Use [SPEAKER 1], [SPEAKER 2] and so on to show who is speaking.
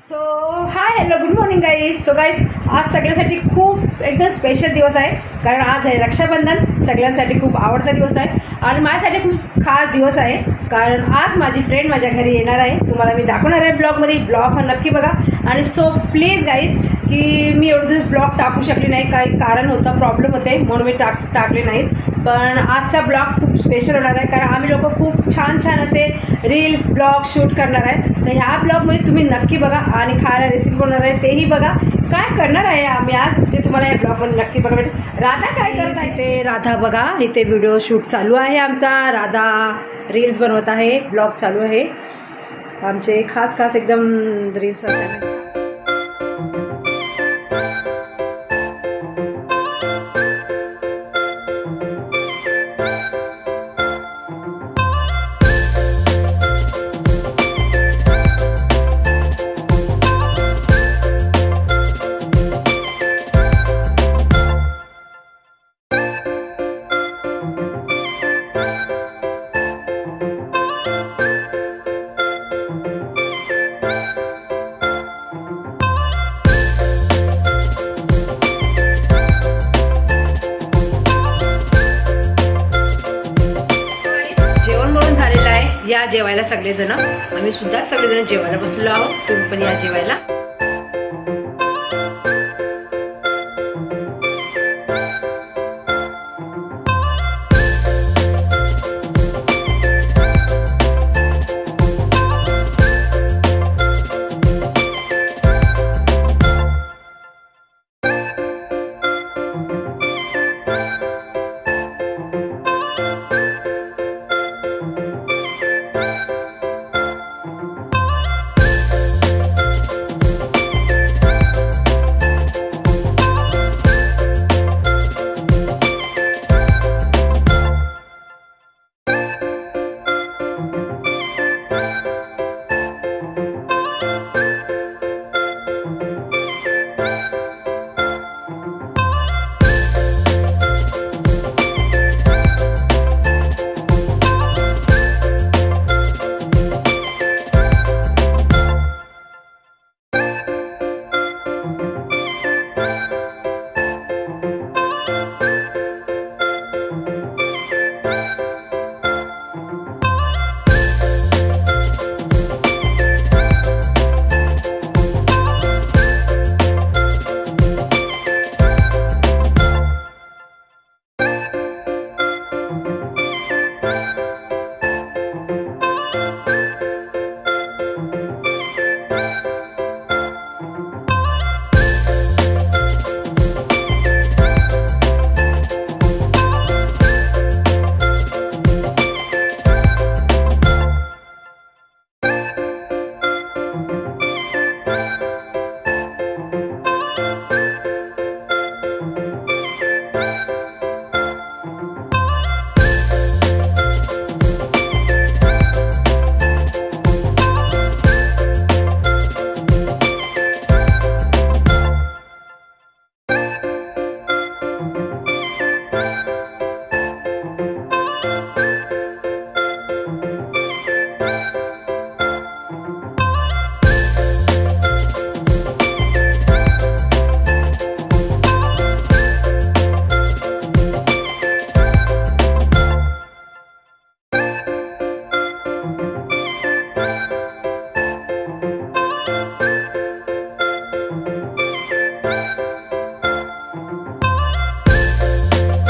[SPEAKER 1] So hi hello good morning guys. So guys आज सगळ्यांसाठी खूप एकदम स्पेशल दिवस आहे, कारण आज आहे रक्षाबंधन. सगळ्यांसाठी खूप आवडता दिवस आहे आणि माझ्यासाठी खूप खास दिवस आहे, कारण आज माझी फ्रेंड माझ्या घरी येणार आहे. तुम्हाला मी दाखवणार आहे ब्लॉगमध्ये. ब्लॉग हा नक्की बघा. आणि सो प्लीज गाईज की मी एवढे दिवस ब्लॉग टाकू शकले नाही, काही कारण होतं, प्रॉब्लेम होते म्हणून मी टाकले नाहीत. पण आजचा ब्लॉग खूप स्पेशल होणार आहे, कारण आम्ही लोक खूप छान छान असे रील्स ब्लॉग शूट करणार आहे. तर ह्या ब्लॉगमध्ये तुम्ही नक्की बघा आणि खायला रेसिपी बनवणार आहे तेही बघा. काय करणार आहे आम्ही आज ते तुम्हाला या ब्लॉगमध्ये नक्की बघा भेटेल. राधा काय करत आहे ते राधा बघा. इथे व्हिडिओ शूट चालू आहे आमचा. राधा रील्स बनवत आहे, ब्लॉग चालू आहे आमचे. खास खास एकदम रील्स असतात. या जेवायला सगळेजण, आम्ही सुद्धा सगळेजण जेवायला बसलेलो आहोत. तुम्ही पण या जेवायला.